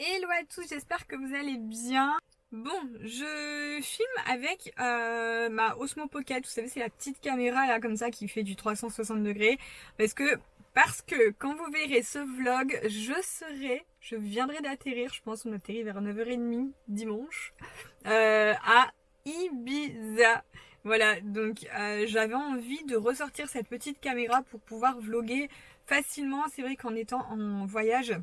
Hello à tous, j'espère que vous allez bien. Bon, je filme avec ma Osmo Pocket, vous savez c'est la petite caméra là comme ça qui fait du 360 degrés. Parce que quand vous verrez ce vlog, je viendrai d'atterrir, je pense on atterrit vers 9h30 dimanche, à Ibiza. Voilà, donc j'avais envie de ressortir cette petite caméra pour pouvoir vlogger facilement. C'est vrai qu'en étant en voyage,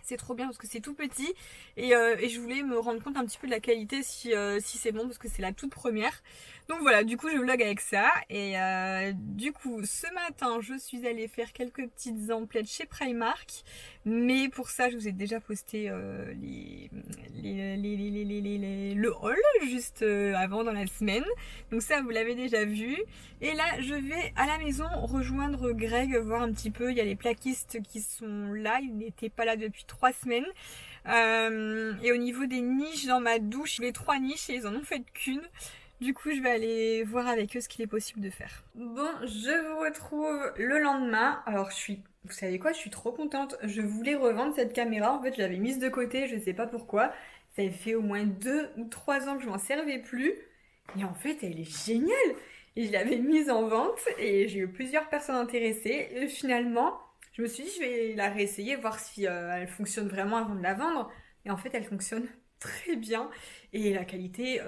c'est trop bien parce que c'est tout petit et je voulais me rendre compte un petit peu de la qualité si c'est bon parce que c'est la toute première. Donc voilà, du coup je vlog avec ça et du coup ce matin je suis allée faire quelques petites emplettes chez Primark, mais pour ça je vous ai déjà posté le haul juste avant dans la semaine. Donc ça vous l'avez déjà vu. Et là, je vais à la maison rejoindre Greg, voir un petit peu. Il y a les plaquistes qui sont là. Ils n'étaient pas là depuis 3 semaines. Et au niveau des niches dans ma douche, les 3 niches, et ils en ont fait qu'une. Du coup, je vais aller voir avec eux ce qu'il est possible de faire. Bon, je vous retrouve le lendemain. Alors, vous savez quoi, je suis trop contente. Je voulais revendre cette caméra. En fait, je l'avais mise de côté, je sais pas pourquoi. Ça fait au moins 2 ou 3 ans que je m'en servais plus. Et en fait, elle est géniale. Et je l'avais mise en vente et j'ai eu plusieurs personnes intéressées. Et finalement, je me suis dit, je vais la réessayer, voir si elle fonctionne vraiment avant de la vendre. Et en fait, elle fonctionne très bien et la qualité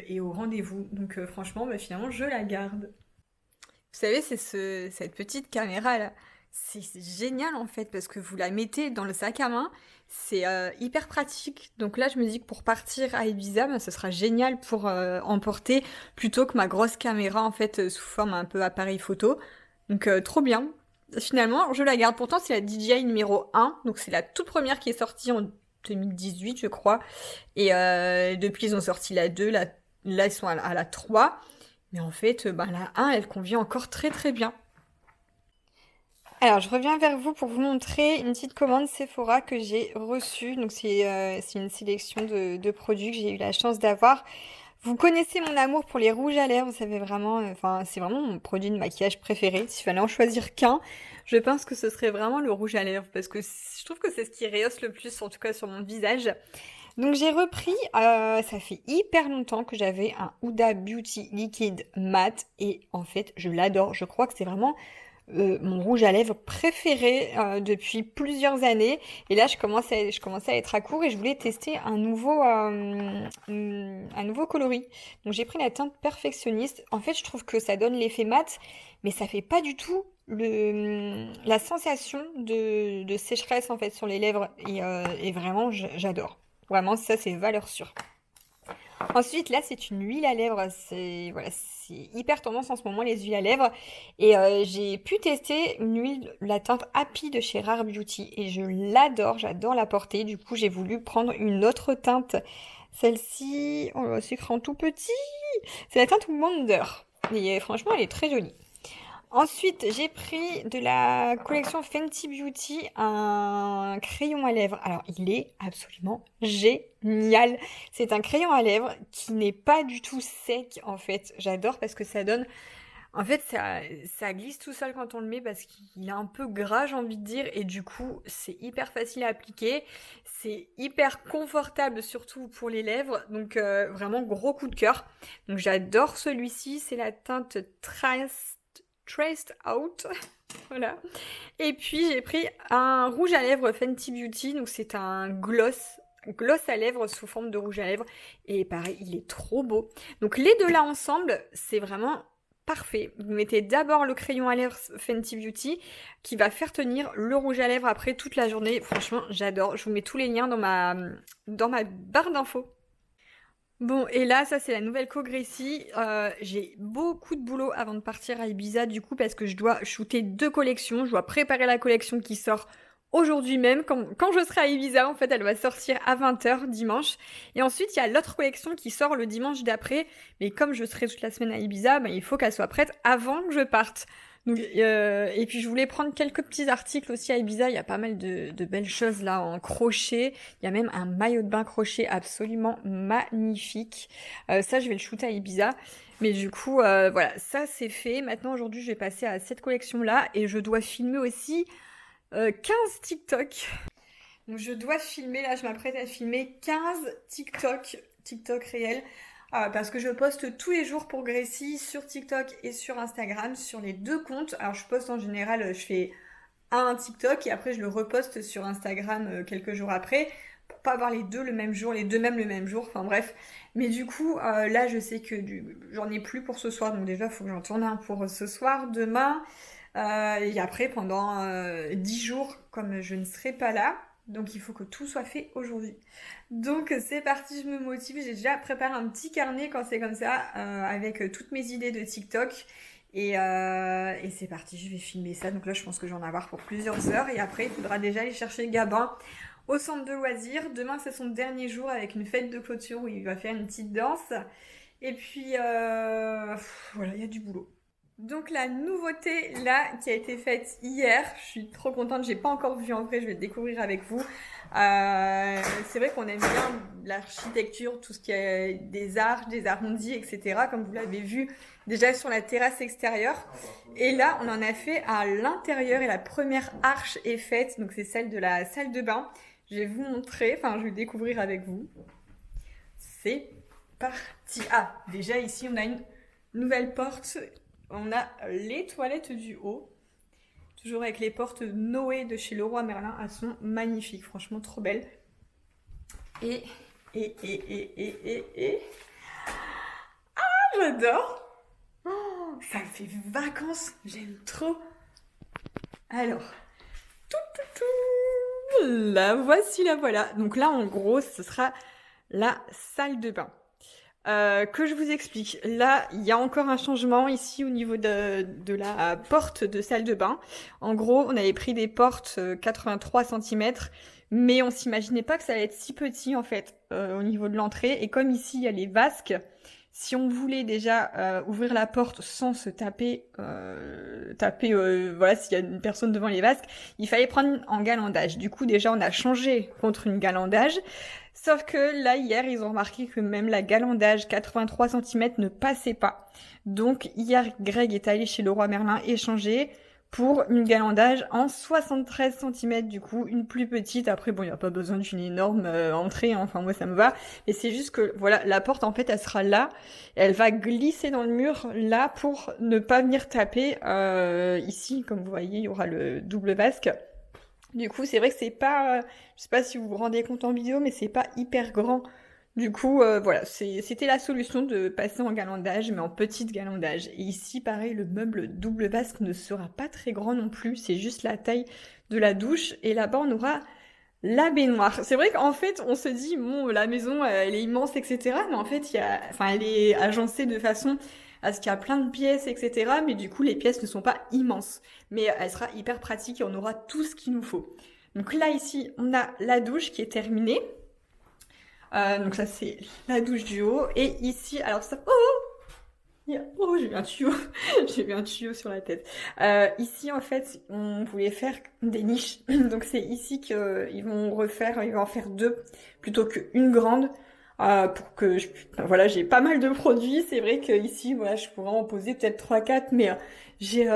est au rendez-vous. Donc franchement, bah, finalement, je la garde. Vous savez, cette petite caméra là. C'est génial en fait parce que vous la mettez dans le sac à main, c'est hyper pratique. Donc là, je me dis que pour partir à Ibiza, ben, ce sera génial pour emporter plutôt que ma grosse caméra en fait sous forme un peu appareil photo. Donc trop bien. Finalement, je la garde. Pourtant, c'est la DJI numéro 1, donc c'est la toute première qui est sortie en 2018, je crois. Et depuis, ils ont sorti la 2, là ils sont à la 3. Mais en fait, ben, la 1, elle convient encore très très bien. Alors, je reviens vers vous pour vous montrer une petite commande Sephora que j'ai reçue. Donc, c'est une sélection de produits que j'ai eu la chance d'avoir. Vous connaissez mon amour pour les rouges à lèvres, vous savez vraiment, enfin, c'est vraiment mon produit de maquillage préféré. S'il fallait en choisir qu'un, je pense que ce serait vraiment le rouge à lèvres parce que je trouve que c'est ce qui rehausse le plus, en tout cas sur mon visage. Donc j'ai repris, ça fait hyper longtemps que j'avais un Huda Beauty Liquid Matte et en fait je l'adore. Je crois que c'est vraiment mon rouge à lèvres préféré depuis plusieurs années. Et là, je commençais à être à court et je voulais tester un nouveau coloris. Donc j'ai pris la teinte perfectionniste. En fait, je trouve que ça donne l'effet mat, mais ça fait pas du tout la sensation de sécheresse en fait sur les lèvres. Et vraiment, j'adore. Vraiment, ça c'est valeur sûre. Ensuite, là, c'est une huile à lèvres. C'est voilà, c'est hyper tendance en ce moment les huiles à lèvres. Et j'ai pu tester une huile, la teinte Happy de chez Rare Beauty, et je l'adore. J'adore la porter. Du coup, j'ai voulu prendre une autre teinte. Celle-ci, oh, c'est écran tout petit. C'est la teinte Wonder. Et franchement, elle est très jolie. Ensuite, j'ai pris de la collection Fenty Beauty un crayon à lèvres. Alors, il est absolument génial. C'est un crayon à lèvres qui n'est pas du tout sec, en fait. J'adore parce que ça donne... En fait, ça glisse tout seul quand on le met parce qu'il est un peu gras, j'ai envie de dire. Et du coup, c'est hyper facile à appliquer. C'est hyper confortable, surtout pour les lèvres. Donc, vraiment, gros coup de cœur. Donc, j'adore celui-ci. C'est la teinte Traced Out. Voilà. Et puis j'ai pris un rouge à lèvres Fenty Beauty. Donc c'est un gloss à lèvres sous forme de rouge à lèvres. Et pareil, il est trop beau. Donc les deux là ensemble, c'est vraiment parfait. Vous mettez d'abord le crayon à lèvres Fenty Beauty qui va faire tenir le rouge à lèvres après toute la journée. Franchement, j'adore. Je vous mets tous les liens dans ma barre d'infos. Bon, et là, ça c'est la nouvelle co-Gracie. J'ai beaucoup de boulot avant de partir à Ibiza, du coup, parce que je dois shooter 2 collections. Je dois préparer la collection qui sort aujourd'hui même. Quand je serai à Ibiza, en fait, elle va sortir à 20h dimanche. Et ensuite, il y a l'autre collection qui sort le dimanche d'après. Mais comme je serai toute la semaine à Ibiza, ben, il faut qu'elle soit prête avant que je parte. Donc, et puis je voulais prendre quelques petits articles aussi à Ibiza. Il y a pas mal de belles choses là en crochet. Il y a même un maillot de bain crochet absolument magnifique. Ça, je vais le shooter à Ibiza. Mais du coup, voilà, ça c'est fait. Maintenant, aujourd'hui, je vais passer à cette collection-là et je dois filmer aussi 15 TikTok. Donc je dois filmer, là je m'apprête à filmer 15 TikTok réels, parce que je poste tous les jours pour Gracie sur TikTok et sur Instagram, sur les deux comptes. Alors je poste en général, je fais un TikTok et après je le reposte sur Instagram quelques jours après, pour pas avoir les deux le même jour, les deux même le même jour, enfin bref. Mais du coup, là je sais que j'en ai plus pour ce soir, donc déjà il faut que j'en tourne un pour ce soir, demain. Et après, pendant 10 jours, comme je ne serai pas là, donc il faut que tout soit fait aujourd'hui. Donc c'est parti, je me motive. J'ai déjà préparé un petit carnet quand c'est comme ça, avec toutes mes idées de TikTok. Et c'est parti, je vais filmer ça. Donc là, je pense que j'en ai avoir pour plusieurs heures. Et après, il faudra déjà aller chercher Gabin au centre de loisirs. Demain, c'est son dernier jour avec une fête de clôture où il va faire une petite danse. Et puis, voilà, il y a du boulot. Donc la nouveauté là qui a été faite hier, je suis trop contente, j'ai pas encore vu en vrai, je vais le découvrir avec vous. C'est vrai qu'on aime bien l'architecture, tout ce qui est des arches, des arrondis, etc. Comme vous l'avez vu déjà sur la terrasse extérieure. Et là on en a fait à l'intérieur et la première arche est faite, donc c'est celle de la salle de bain. Je vais vous montrer, enfin je vais le découvrir avec vous. C'est parti. Ah, déjà ici on a une nouvelle porte. On a les toilettes du haut, toujours avec les portes Noé de chez Leroy Merlin. Elles sont magnifiques, franchement trop belles. Et... Ah, j'adore. Oh, ça me fait vacances, j'aime trop. Alors, la voici, la voilà. Donc là, en gros, ce sera la salle de bain. Que je vous explique. Là, il y a encore un changement ici au niveau de la porte de salle de bain. En gros, on avait pris des portes 83 cm, mais on s'imaginait pas que ça allait être si petit en fait au niveau de l'entrée. Et comme ici, il y a les vasques, si on voulait déjà ouvrir la porte sans se taper, voilà, s'il y a une personne devant les vasques, il fallait prendre en galandage. Du coup, déjà, on a changé contre une galandage. Sauf que là, hier, ils ont remarqué que même la galandage 83 cm ne passait pas. Donc, hier, Greg est allé chez Leroy Merlin échanger pour une galandage en 73 cm, du coup, une plus petite. Après, bon, il n'y a pas besoin d'une énorme entrée, hein. Enfin, moi, ça me va. Mais c'est juste que, voilà, la porte, en fait, elle sera là. Elle va glisser dans le mur, là, pour ne pas venir taper. Ici, comme vous voyez, il y aura le double vasque. Du coup, c'est vrai que c'est pas, je sais pas si vous vous rendez compte en vidéo, mais c'est pas hyper grand. Du coup, voilà, c'était la solution de passer en galandage, mais en petite galandage. Et ici, pareil, le meuble double vasque ne sera pas très grand non plus, c'est juste la taille de la douche. Et là-bas, on aura la baignoire. C'est vrai qu'en fait, on se dit, bon, la maison, elle est immense, etc. Mais en fait, enfin, elle est agencée de façon à ce qu'il y a plein de pièces, etc. Mais du coup, les pièces ne sont pas immenses. Mais elle sera hyper pratique et on aura tout ce qu'il nous faut. Donc là, ici, on a la douche qui est terminée. Donc ça, c'est la douche du haut. Et ici, alors ça... Oh, j'ai eu un tuyau. J'ai eu un tuyau sur la tête. Ici, en fait, on voulait faire des niches. Donc c'est ici qu'ils vont en faire deux plutôt qu'une grande. Pour que voilà, j'ai pas mal de produits. C'est vrai que ici, voilà, je pourrais en poser peut-être 3-4, mais j'ai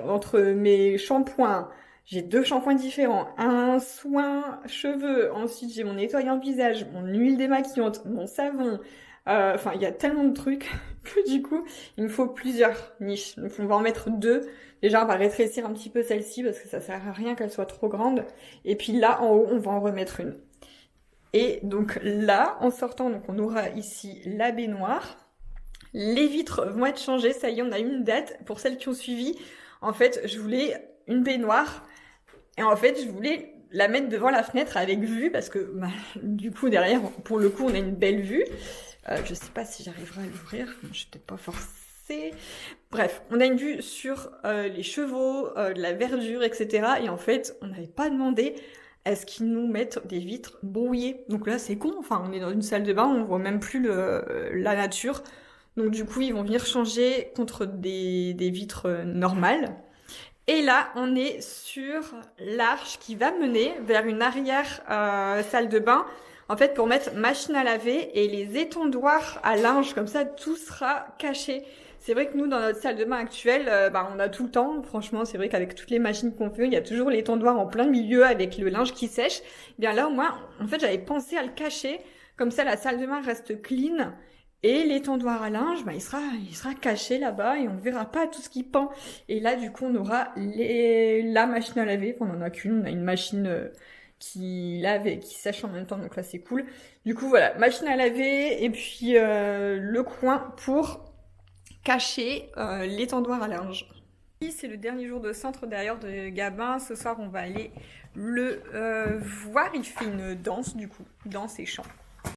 entre mes shampoings, j'ai deux shampoings différents, un soin cheveux, ensuite j'ai mon nettoyant visage, mon huile démaquillante, mon savon. Enfin, il y a tellement de trucs que du coup, il me faut plusieurs niches. Donc on va en mettre deux. Déjà, on va rétrécir un petit peu celle-ci parce que ça sert à rien qu'elle soit trop grande. Et puis là, en haut, on va en remettre une. Et donc là, en sortant, donc on aura ici la baignoire. Les vitres vont être changées, ça y est, on a une date. Pour celles qui ont suivi, en fait, je voulais une baignoire. Et en fait, je voulais la mettre devant la fenêtre avec vue, parce que du coup, derrière, pour le coup, on a une belle vue. Je sais pas si j'arriverai à l'ouvrir, je suis peut-être pas forcée. Bref, on a une vue sur les chevaux, de la verdure, etc. Et en fait, on n'avait pas demandé à ce qu'ils nous mettent des vitres brouillées. Donc là, c'est con. Enfin, on est dans une salle de bain, on voit même plus la nature. Donc du coup, ils vont venir changer contre des vitres normales. Et là, on est sur l'arche qui va mener vers une arrière salle de bain. En fait, pour mettre machine à laver et les étendoirs à linge, comme ça, tout sera caché. C'est vrai que nous, dans notre salle de bain actuelle, on a tout le temps. Franchement, c'est vrai qu'avec toutes les machines qu'on fait, il y a toujours l'étendoir en plein milieu avec le linge qui sèche. Eh bien là, moi, en fait, j'avais pensé à le cacher. Comme ça, la salle de bain reste clean. Et l'étendoir à linge, il sera caché là-bas et on verra pas tout ce qui pend. Et là, du coup, on aura la machine à laver. Enfin, on en a qu'une. On a une machine qui lave et qui sèche en même temps. Donc là, c'est cool. Du coup, voilà, machine à laver et puis le coin pour cacher l'étendoir à linge. C'est le dernier jour de centre d'ailleurs de Gabin. Ce soir, on va aller le voir. Il fait une danse du coup, danse et chant.